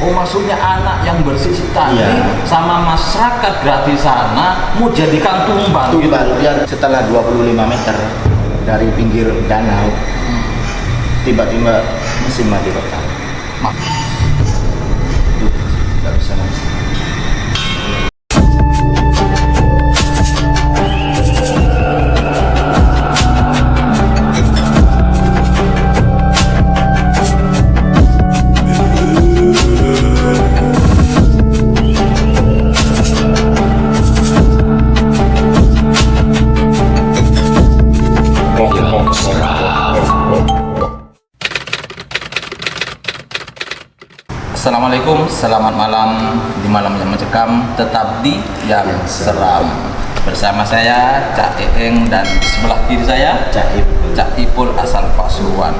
Oh, maksudnya anak yang bersih tadi Iya. sama masyarakat gratis sana mau jadikan tumbal gitu. Tumbal biar setelah 25 meter dari pinggir danau tiba-tiba mesin mati total. Tuh, nggak bisa langsung. Assalamualaikum, selamat malam. Di malam yang mencekam, tetap di yang seram. Bersama saya Cak Eeng dan di sebelah kiri saya Cak Ipul asal Pasuruan.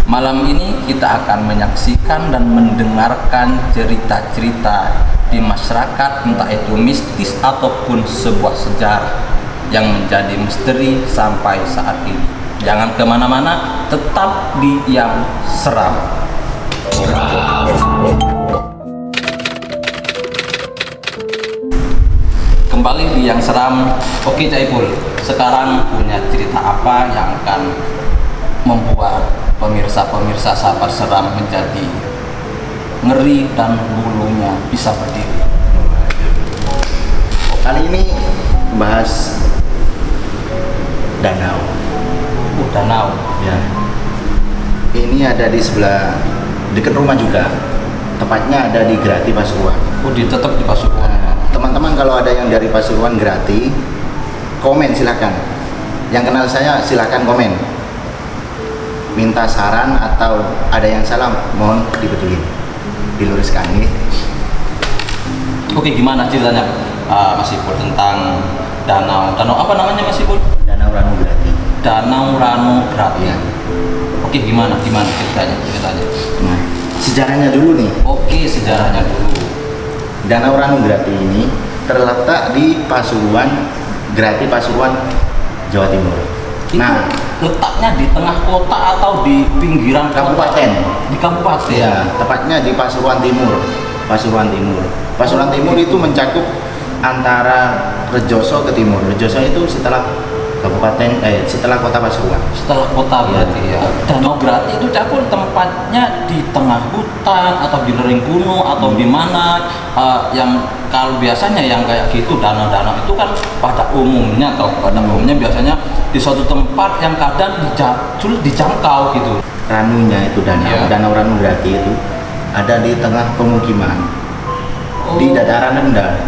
Malam ini kita akan menyaksikan dan mendengarkan cerita-cerita di masyarakat, entah itu mistis ataupun sebuah sejarah yang menjadi misteri sampai saat ini. Jangan kemana-mana, tetap di yang seram. Kembali di yang seram. Oke Cak Ipul, sekarang punya cerita apa yang akan membuat pemirsa-pemirsa sahabat seram menjadi ngeri dan bulunya bisa berdiri? Kali ini bahas danau. Danau. Ya. Ini ada di sebelah dekat rumah juga. Tepatnya ada di Grati Pasuruan. Oh, tetap di Pasuruan. Teman-teman kalau ada yang dari Pasuruan Grati, komen silahkan. Yang kenal saya silahkan komen. Minta saran atau ada yang salah, mohon dibetulin, diluruskan nih. Oke, gimana ceritanya Mas Ipul tentang danau? Danau apa namanya Mas Ipul? Danau Ranu Grati. Danau Ranu Grati. Ya. Oke, gimana ceritanya? Nah, sejarahnya dulu nih. Oke, sejarahnya dulu. Danau Ranu Grati ini terletak di Pasuruan, Grati Pasuruan, Jawa Timur. Itu Nah, letaknya di tengah kota atau di pinggiran kabupaten. Di kabupaten. Ya, tepatnya di Pasuruan Timur. Pasuruan Timur. Pasuruan Timur itu mencakup antara Rejoso ke timur. Rejoso itu setelah setelah kota Pasuruan. Setelah kota berarti ya. Danau Grati itu Cakul tempatnya di tengah hutan atau di lereng gunung atau di mana, yang kalau biasanya yang kayak gitu danau-danau itu kan pada umumnya biasanya di suatu tempat yang kadang sulit dijangkau gitu. Ranunya itu Danau Ranu Grati itu ada di tengah pemukiman. Di dataran rendah.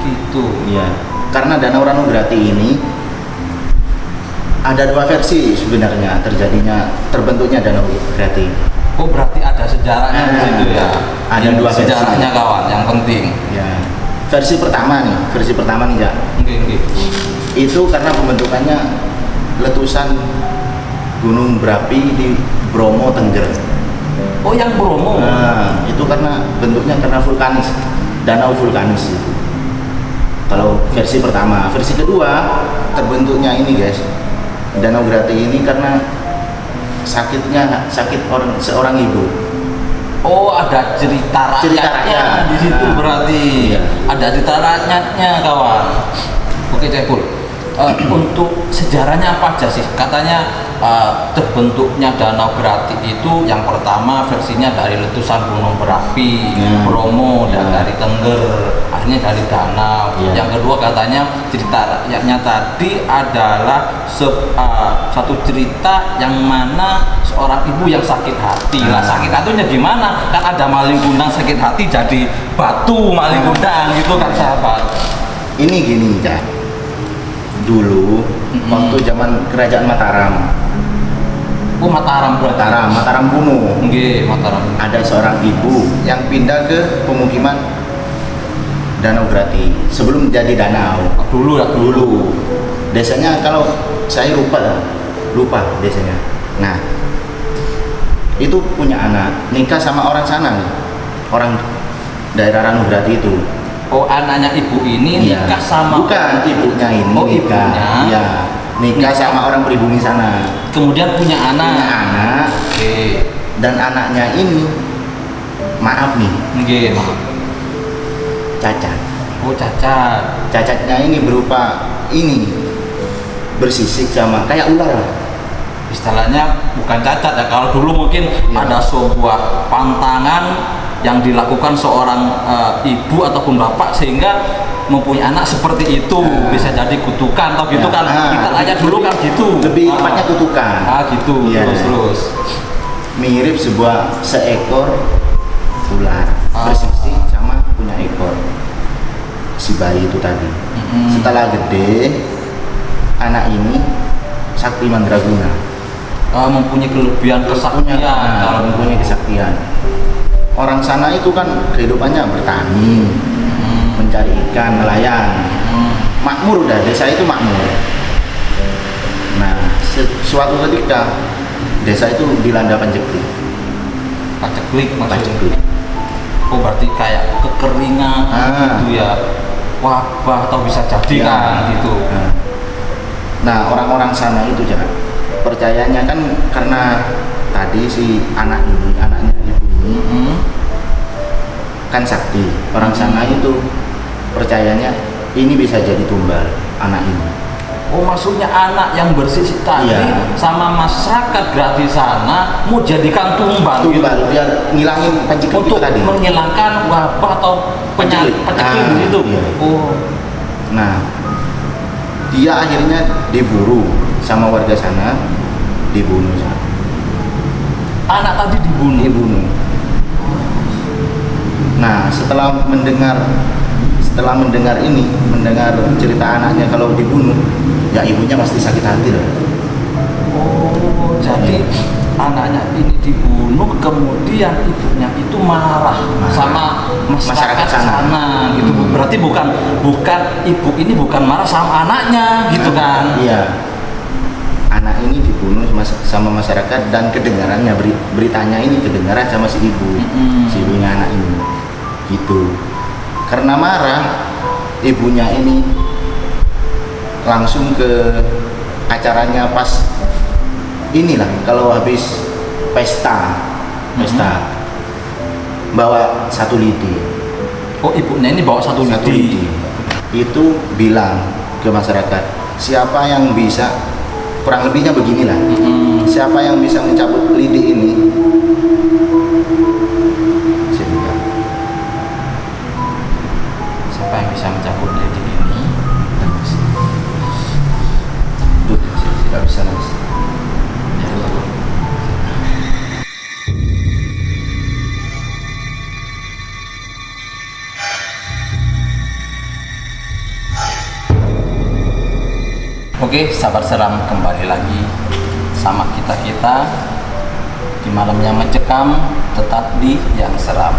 Gitu. Iya. Karena Danau Ranu Grati ini ada dua versi sebenarnya terbentuknya Danau Grati. Oh, berarti ada sejarahnya di situ ya. Ada dua versi. Sejarahnya kawan, yang penting. Ya. Versi pertama nih ya. Oke. Itu karena pembentukannya letusan gunung berapi di Bromo Tengger. Oh, yang Bromo. Nah, itu karena bentuknya karena vulkanis, danau vulkanis itu. Kalau versi pertama, versi kedua terbentuknya ini guys, Danau Grati ini karena sakit seorang ibu. Oh, ada cerita rakyatnya di situ berarti. Iya. Ada cerita rakyatnya kawan. Oke Cak Ipul, untuk sejarahnya apa aja sih? Katanya terbentuknya Danau Grati itu yang pertama versinya dari letusan gunung berapi, Bromo, dan dari Tengger, akhirnya dari danau. Yang kedua katanya cerita rakyatnya tadi adalah satu cerita yang mana seorang ibu yang sakit hati. Lah, sakit hatinya gimana? Kan ada maling kundang sakit hati jadi batu maling kundang gitu kan sahabat. Ini gini ya. Dulu waktu zaman kerajaan Mataram. Oh, Mataram berarti. Mataram kuno. Nggih, Mataram. Ada seorang ibu yang pindah ke pemukiman Danau Grati sebelum jadi danau. Dulu. Desanya kalau saya lupa desanya. Nah, itu punya anak, nikah sama orang sana, orang daerah Ranu Grati itu. Oh, anaknya ibu ini nikah sama? Bukan, ibunya ini nikah. Iya, nikah sama orang pribumi sana. Kemudian punya anak. Oke. Dan anaknya ini maaf nih, Nggih, maaf. cacat. Oh, cacat. Cacatnya ini berupa ini bersisik sama kayak ular lah. Istilahnya bukan cacat ya. Kalau dulu mungkin Iya. ada sebuah pantangan yang dilakukan seorang ibu ataupun bapak sehingga mempunyai anak seperti itu, bisa jadi kutukan atau gitu kan. Kita tanya dulu kan gitu. Lebih tepatnya kutukan. Gitu. Iya. Terus. Mirip seekor ular bersisik sama punya ekor si bayi itu tadi. Setelah gede, anak ini sakti mandraguna. Mempunyai kelebihan kesaktian. Kalau mempunyai kesaktian. Orang sana itu kan kehidupannya bertani, mencari ikan, nelayan. Makmur udah, desa itu makmur. Nah, suatu ketika desa itu dilanda panceklik. Paceklik maksudnya. Panceklik. Oh, berarti kayak kekeringan gitu ya. Wabah atau bisa jadi kan gitu. Nah, orang-orang sana itu jangan percayanya kan karena tadi si anaknya ibu ini kan sakti. Orang sana itu percayanya ini bisa jadi tumbal anak ini. Oh, maksudnya anak yang bersisik tadi sama masyarakat gratis sana mau jadikan tumbal gitu. Biar ngilangin panceklik Untuk itu tadi. menghilangkan wabah atau penyakit gitu. Oh. Nah, dia akhirnya diburu sama warga sana, dibunuh. Anak tadi dibunuh. Nah, setelah mendengar cerita anaknya kalau dibunuh, ya ibunya pasti sakit hati lah. Oh, jadi anaknya ini dibunuh, kemudian ibunya itu marah sama masyarakat sana gitu. Berarti bukan ibu ini bukan marah sama anaknya gitu kan? Iya. Anak ini dibunuh sama masyarakat dan kedengarannya beritanya ini kedengaran sama si ibu, si ibunya anak ini. Gitu. Karena marah, ibunya ini langsung ke acaranya pas inilah kalau habis pesta bawa 1 lidi. Oh, ibunya ini bawa 1 lidi. Itu bilang ke masyarakat, siapa yang bisa, kurang lebihnya beginilah, siapa yang bisa mencabut lidi ini, siapa yang bisa mencabut lidi ini? Tidak bisa, Mas. Oke, sahabat seram, kembali lagi sama kita di malam yang mencekam, tetap di yang seram.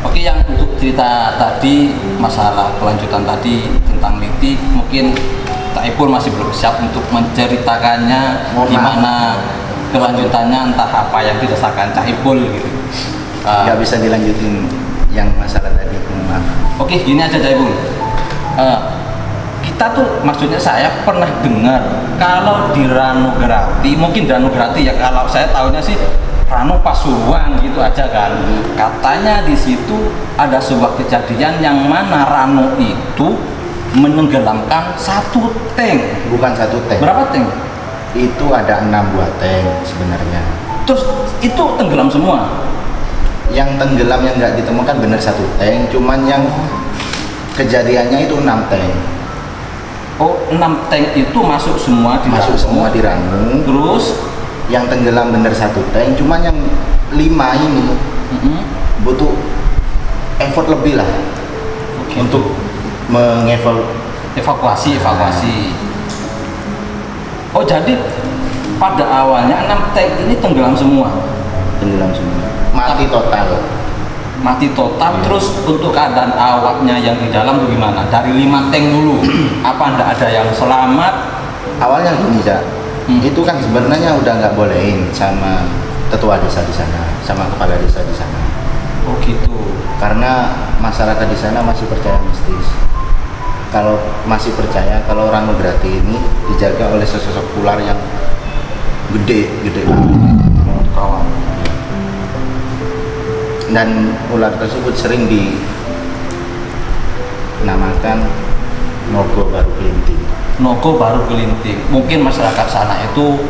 Oke, yang untuk cerita tadi, masalah kelanjutan tadi tentang Liti, mungkin Taipul masih belum siap untuk menceritakannya gimana kelanjutannya, entah apa yang dirasakan Taipul gitu. Nggak bisa dilanjutin yang masalah tadi. Oke, gini aja Taipul. Kita tuh, maksudnya saya pernah dengar kalau di Ranograti, mungkin Ranograti ya, kalau saya tahunya sih Rano Pasuruan gitu aja kan. Katanya di situ ada sebuah kejadian yang mana Rano itu menenggelamkan 1 tank. Bukan 1 tank. Berapa tank? Itu ada 6 buah tank sebenarnya. Terus itu tenggelam semua? Yang tenggelam yang nggak ditemukan bener 1 tank, cuman yang kejadiannya itu 6 tank. Oh, 6 tank itu masuk semua di Masuk Rano. semua di Rano. Terus yang tenggelam bener 1 tank, cuman yang 5 ini butuh effort lebih lah untuk evakuasi. Oh, jadi pada awalnya 6 tank ini tenggelam semua. Mati total. Terus untuk keadaan awaknya yang di dalam tuh gimana? Dari 5 tank dulu, apa ndak ada yang selamat? Awalnya gini, Cak. Itu kan sebenarnya udah nggak bolehin sama ketua desa di sana, sama kepala desa di sana. Oh gitu. Karena masyarakat di sana masih percaya mistis. Kalau masih percaya kalau Ranograti ini dijaga oleh sesosok ular yang gede banget. Kawan. Dan ular tersebut sering dinamakan Nogo Baru Kelinting. Nogo Baru Kelinting. Mungkin masyarakat sana itu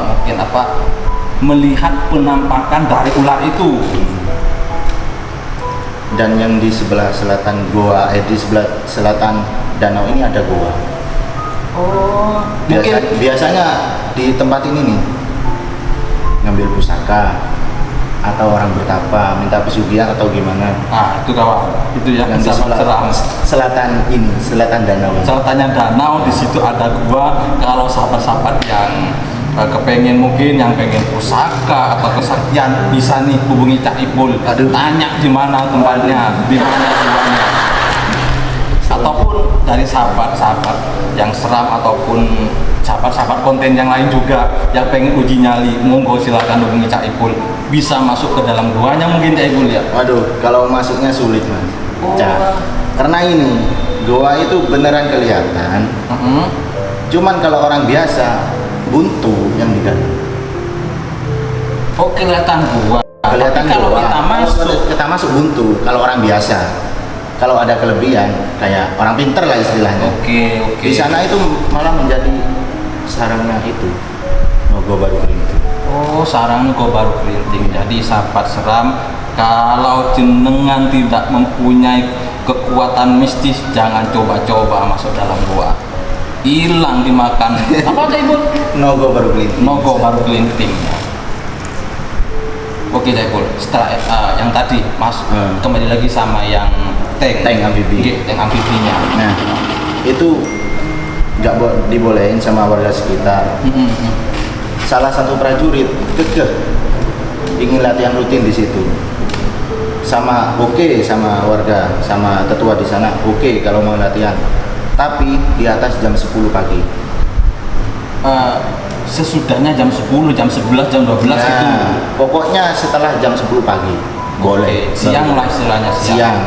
mungkin melihat penampakan dari ular itu. Dan yang di sebelah selatan goa, di sebelah selatan danau ini ada goa. Oh, Biasanya di tempat ini nih ngambil pusaka atau orang bertapa minta pesugihan atau gimana. Nah itu kawan, itu yang di sebelah selatan ini, selatan danau. Selatannya danau, di situ ada gua. Kalau sahabat-sahabat yang kepengen mungkin yang pengen pusaka atau kesaktian bisa nih hubungi Cak Ipul. Tanya di mana tempatnya, di mana tempatnya. Ataupun dari sahabat-sahabat yang seram ataupun sahabat-sahabat konten yang lain juga yang pengen uji nyali, monggo silakan hubungi Cak Ipul. Bisa masuk ke dalam guanya mungkin Cak Ipul ya. Waduh, kalau masuknya sulit mas. Oh. Karena ini goa itu beneran kelihatan. Cuman kalau orang biasa buntu yang digali. Oh kelihatan gua. Kelihatan kalau goa. Kita masuk buntu kalau orang biasa. Kalau ada kelebihan kayak orang pinter lah istilahnya. Oke. Di sana itu malah menjadi sarangnya itu Nogo Baru Kelinting. Oh, sarang Nogo Baru Kelinting. Jadi sahabat seram, kalau jenengan tidak mempunyai kekuatan mistis, jangan coba-coba masuk dalam gua. Hilang dimakan. Apa Cak Ipul? Nogo Baru Kelinting. Nogo Baru Kelinting. Oke Cak Ipul, setelah yang tadi kembali lagi sama yang tank amfibi. Tank amfibinya. Nah, itu nggak dibolehin sama warga sekitar. Salah satu prajurit kekeh ingin latihan rutin di situ. Sama sama warga, sama tetua di sana. Kalau mau latihan. Tapi di atas jam 10 pagi. Sesudahnya jam 10, jam 11, jam 12 itu. Pokoknya setelah jam 10 pagi. Boleh. Siang lah istilahnya siang.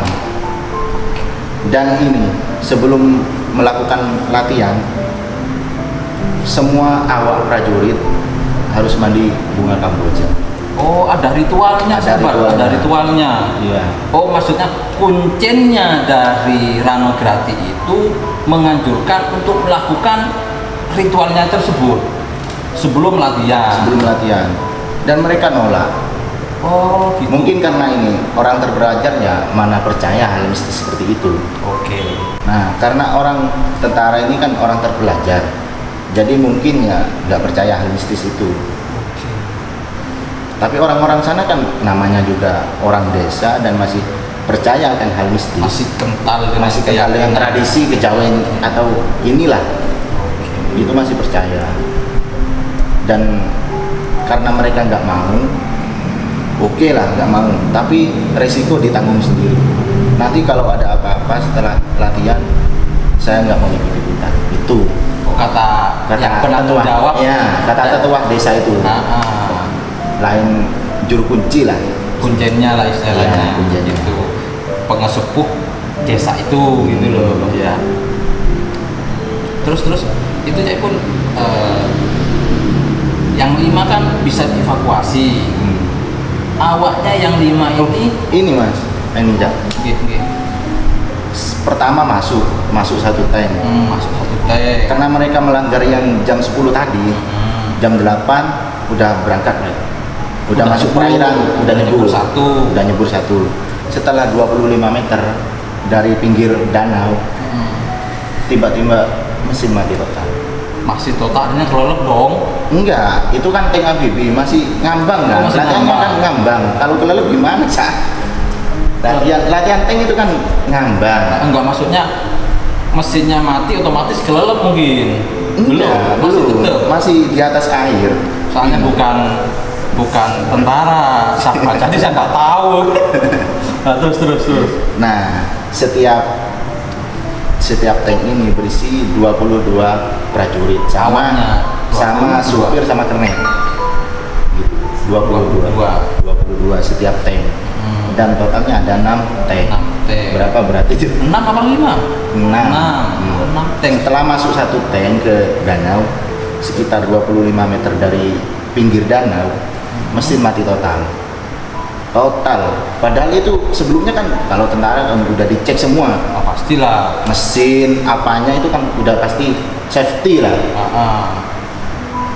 Dan ini sebelum melakukan latihan, semua awak prajurit harus mandi bunga kamboja. Oh, ada ritualnya, ada ritualnya. Iya. Oh, maksudnya kuncennya dari Ranograti itu menganjurkan untuk melakukan ritualnya tersebut sebelum latihan. Dan mereka nolak. Oh, gitu. Mungkin karena ini orang terbelajar ya mana percaya hal mistis seperti itu. Oke. Nah, karena orang tentara ini kan orang terbelajar, jadi mungkin ya nggak percaya hal mistis itu. Tapi orang-orang sana kan namanya juga orang desa dan masih percaya akan hal mistis. Masih kental dengan tradisi kejawen atau inilah. Itu masih percaya. Dan karena mereka nggak mau, nggak mau, tapi resiko ditanggung sendiri. Nanti kalau ada apa-apa setelah latihan, saya nggak mau ikut-ikutan. Itu kata yang penanggung jawab. Ya, kata tetua desa itu. Lain juru kunci lah. Kuncennya lah istilahnya. Itu pengesepuh desa itu gitu loh. Ya. Terus itu Cak Ipul, yang 5 kan bisa dievakuasi. Awaknya yang 5 ini mas, ini Cak. Pertama masuk satu tank. Masuk satu tank. Karena mereka melanggar yang jam 10 tadi, jam 8 udah berangkat mereka. Udah masuk perairan, udah nyebur satu. Setelah 25 meter dari pinggir danau, tiba-tiba mesin mati total. Masih totalnya kelelep dong? Enggak, itu kan tank amfibi masih ngambang kan? Latihannya kan ngambang. Kalau kelelep gimana Cak? Latihan tank itu kan ngambang. Enggak, maksudnya mesinnya mati otomatis kelelep mungkin? Enggak, masih di atas air. Soalnya bukan tentara, siapa? Jadi saya nggak tahu. Nah, terus. Nah, setiap tank ini berisi 22 prajurit sama supir sama kernet. Gitu. 22 setiap tank. Dan totalnya ada 6 tank. Berapa berarti itu? 6 apa 5? 6 tank. Setelah masuk satu tank ke danau sekitar 25 meter dari pinggir danau, mesin mati total. total. Padahal itu sebelumnya kan kalau tentara kan udah dicek semua, Oh, pastilah. mesin apanya itu kan udah pasti safety lah.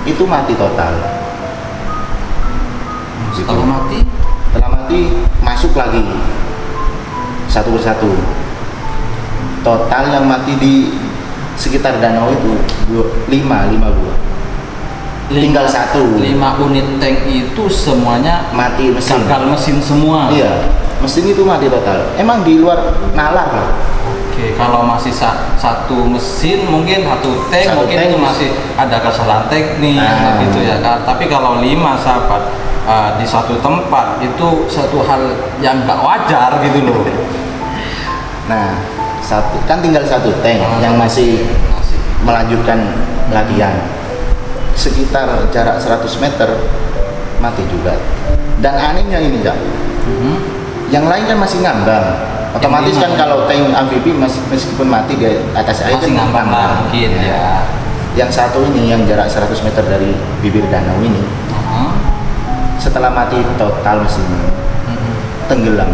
Itu mati total. Setelah mati, Setelah mati masuk lagi satu persatu. Total yang mati di sekitar danau itu 5 buah. Tinggal 1. 5 unit tank itu semuanya Mati mesin. gagal mesin semua. Iya, mesin itu mati total. Emang di luar nalar lah. Oke, kalau masih satu mesin mungkin satu tank Satu mungkin tank. itu masih ada kesalahan teknis gitu ya kan. Tapi kalau 5 sahabat di satu tempat itu satu hal yang nggak wajar gitu loh. Nah, kan tinggal 1 tank yang masih melanjutkan latihan. Sekitar jarak 100 meter mati juga. Dan anehnya ini, Cak. Yang lain kan masih ngambang. Otomatis kan kalau tank amfibi meskipun mati di atas air Masih kan ngambang lah mungkin ya. Yang satu ini yang jarak 100 meter dari bibir danau ini, setelah mati total mesinnya, tenggelam.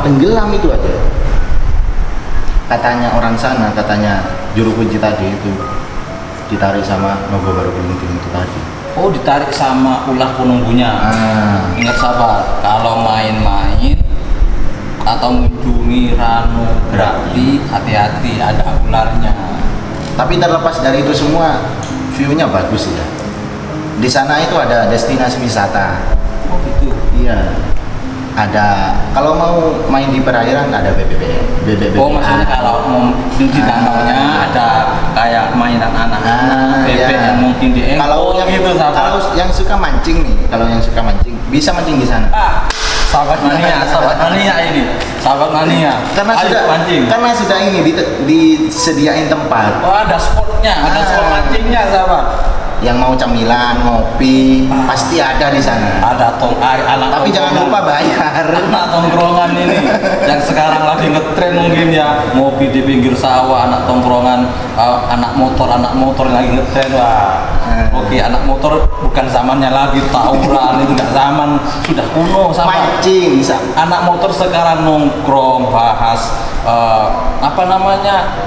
Tenggelam itu aja. Katanya orang sana, katanya juru kunci tadi itu ditarik sama Nogo Baru Kelinting itu tadi. Oh, ditarik sama ulah penunggunya. Ingat sahabat, kalau main-main atau mengunjungi Ranograti, hati-hati ada ularnya. Tapi terlepas dari itu semua, view-nya bagus ya. Di sana itu ada destinasi wisata. Oh gitu. Iya. Ada, kalau mau main di perairan ada BBB. Oh, maksudnya kalau mau di danaunya ada kayak mainan anak-anak, bebek yang mungkin di kalau yang gitu sahabat. Kalau yang suka mancing nih, bisa mancing di sana. Sahabat mania ini, sahabat mania. Karena sudah ini disediain tempat. Oh, ada spotnya, ada spot mancingnya sahabat. Yang mau camilan, ngopi, pasti ada di sana. Ada anak. Tapi jangan lupa bayar. Anak tongkrongan ini yang sekarang lagi ngetren mungkin ya, ngopi di pinggir sawah, anak tongkrongan, anak motor lagi ngetren. Wah. Oke, anak motor bukan zamannya lagi tawuran, itu nggak zaman, sudah kuno sama. Mancing bisa. Anak motor sekarang nongkrong bahas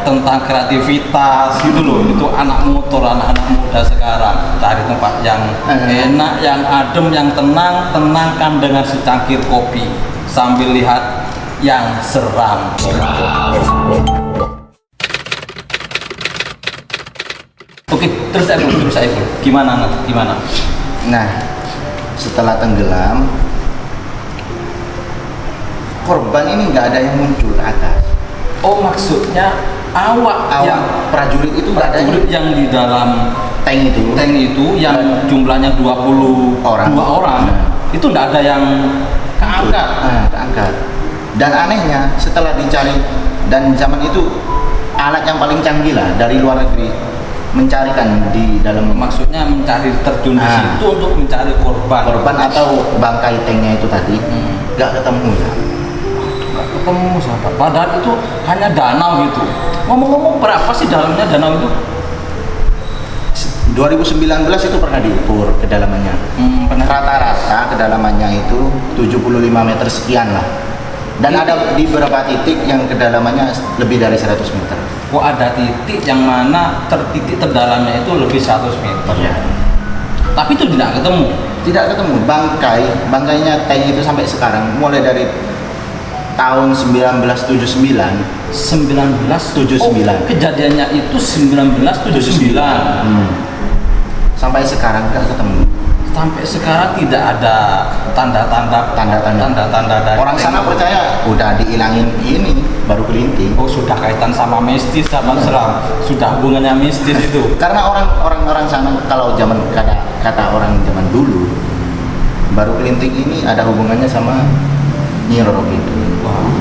tentang kreativitas gitu loh. Itu anak motor, anak-anak muda sekarang cari tempat yang enak, yang adem, yang tenang, tenangkan dengan secangkir kopi sambil lihat yang seram. Oke, terus Saiful, gimana? Nah, setelah tenggelam, korban ini nggak ada yang muncul ke atas. Oh, maksudnya awak yang prajurit itu nggak ada yang di dalam tank itu yang jumlahnya 22 orang. Itu nggak ada yang keangkat. Dan anehnya setelah dicari, dan zaman itu alat yang paling canggih lah dari luar negeri mencarikan di dalam, maksudnya mencari terjun di situ untuk mencari korban atau bangkai tanknya itu tadi nggak ketemu ya. Nggak ketemu sahabat. Padahal itu hanya danau gitu. Ngomong-ngomong, berapa sih dalamnya danau itu? 2019 itu pernah diukur kedalamannya. Rata-rata kedalamannya itu 75 meter sekian lah. Dan ada di beberapa titik yang kedalamannya lebih dari 100 meter. Oh, ada titik yang mana titik terdalamnya itu lebih 100 meter. Ya. Tapi itu tidak ketemu. Tidak ketemu. Bangkainya tank itu sampai sekarang, mulai dari tahun 1979. Oh, kejadiannya itu 1979. Sampai sekarang nggak ketemu. Sampai sekarang tidak ada tanda-tanda dari orang sana percaya udah dihilangin ini Baru Kelinting. Oh, sudah kaitan sama mistis sama seram, sudah hubungannya mistis itu. Karena orang sana kalau zaman kata orang zaman dulu, Baru Kelinting ini ada hubungannya sama Nyi Roro Kidul. Wah,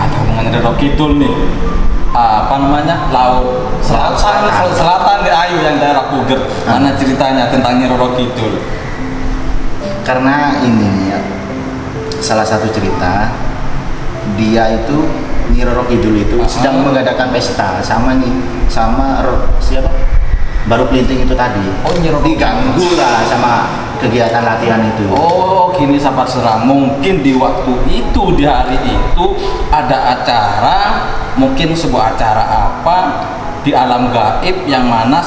ada hubungannya Roro Kidul nih. Laut selatan di Ayu yang daerah Puger. Mana ceritanya tentang Nyi Roro Kidul? Karena ini salah satu cerita, dia itu Nyi Roro Kidul itu sedang mengadakan pesta sama siapa? baru pelinting itu tadi. Oh, Nyi Roro diganggu lah sama kegiatan latihan itu. Oh, gini sahabat seram, mungkin di waktu itu, di hari itu ada acara, mungkin sebuah acara apa di alam gaib yang mana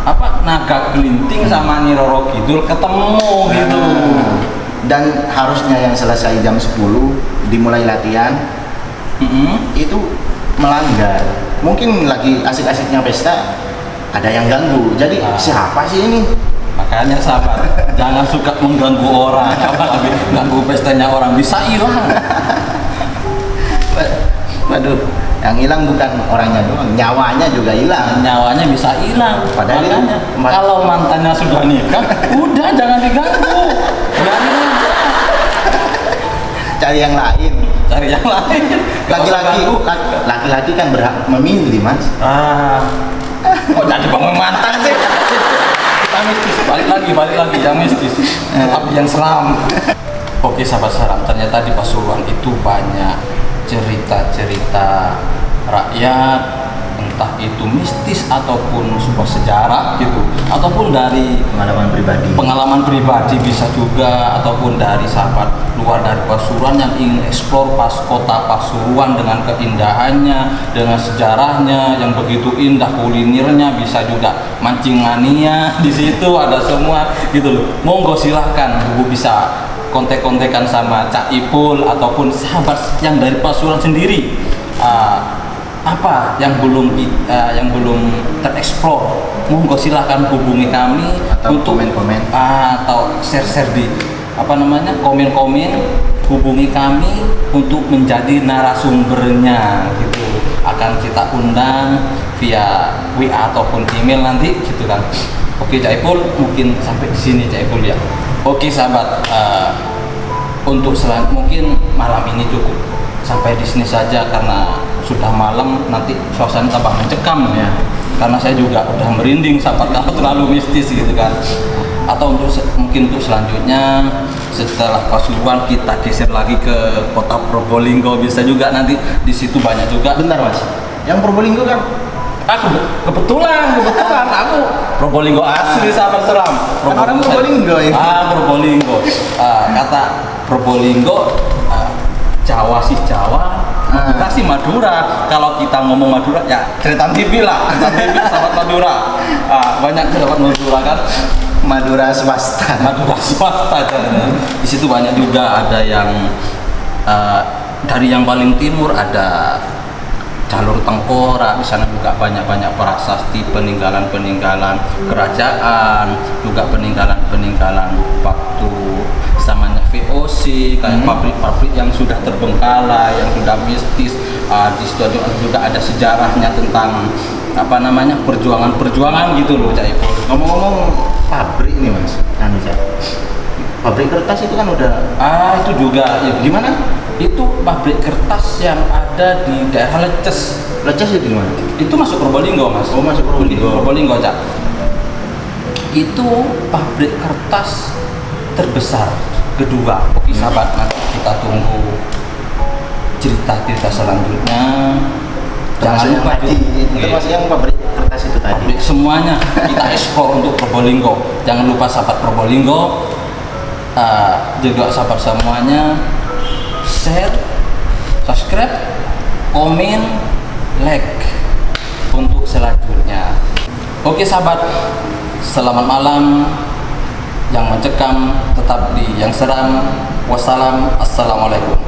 apa naga gelinting sama Nyi Roro Kidul ketemu gitu. Dan harusnya yang selesai jam 10 dimulai latihan itu melanggar. Mungkin lagi asik-asiknya pesta ada yang ganggu. Jadi siapa sih ini? Makanya sahabat, jangan suka mengganggu orang, apalagi ganggu pestanya orang, bisa hilang. Waduh, yang hilang bukan orangnya doang, nyawanya juga hilang. Nyawanya bisa hilang. Padahal makanya kalau mantannya sudah nikah, udah jangan diganggu. Biarin aja. Cari yang lain. Cari yang lain. Laki-laki kan berhak memilih, Mas. Kok jadi bangun mantan sih? Kita mistis, balik lagi yang mistis, tapi yang seram. Oke sahabat seram, ternyata di Pasuruan itu banyak cerita-cerita rakyat, entah itu mistis ataupun sebuah sejarah gitu, ataupun dari pengalaman pribadi bisa juga, ataupun dari sahabat luar dari Pasuruan yang ingin eksplor kota Pasuruan dengan keindahannya, dengan sejarahnya yang begitu indah, kulinernya, bisa juga mancing mania di situ ada semua gitu loh. Monggo silahkan, Bubu bisa kontek-kontekan sama Cak Ipul ataupun sahabat yang dari Pasuruan sendiri. Apa yang belum tereksplor, monggo silahkan hubungi kami atau untuk komen-komen atau share di komen-komen, hubungi kami untuk menjadi narasumbernya gitu. Akan kita undang via WA ataupun email nanti gitu kan. Oke Cak Ipul, mungkin sampai di sini Cak Ipul ya. Oke sahabat, untuk mungkin malam ini cukup sampai di sini saja karena sudah malam, nanti suasana tambah mencekam ya. Karena saya juga udah merinding sahabat kalau terlalu mistis gitu kan. Atau mungkin untuk selanjutnya setelah Pasuruan kita geser lagi ke kota Probolinggo, bisa juga nanti di situ banyak juga. Bentar Mas, yang Probolinggo kan? Kebetulan aku Probolinggo asli sahabat seram. Orang Probolinggo ini. Probolinggo. Kata Probolinggo, Jawa sih Jawa, kita sih Madura. Kalau kita ngomong Madura ya cerita TV lah, cerita TV sahabat Madura. Banyak sahabat Madura kan. Madura swasta. Di situ banyak juga, ada yang dari yang paling timur ada jalur Tengkorak, di sana juga banyak prasasti, peninggalan kerajaan, juga peninggalan waktu zamannya VOC, kayak pabrik-pabrik yang sudah terbengkalai, yang sudah mistis. Di situ juga ada sejarahnya tentang perjuangan gitu loh Cak Ipul. Ngomong-ngomong pabrik nih Mas, pabrik kertas itu kan udah itu juga ya, gimana? Itu pabrik kertas yang ada di daerah Leces itu di mana? Itu masuk Probolinggo Mas. Oh, masuk Probolinggo Cak. Itu pabrik kertas terbesar kedua. Oke sahabat, nanti kita tunggu cerita selanjutnya. Jangan lupa termasuk yang pabrik kertas itu tadi. Pabrik semuanya kita ekspor untuk Probolinggo. Jangan lupa sahabat Probolinggo, juga sahabat semuanya, share, subscribe, komen, like untuk selanjutnya. Oke sahabat, selamat malam. Yang mencekam tetap di yang seram. Wassalam, assalamualaikum.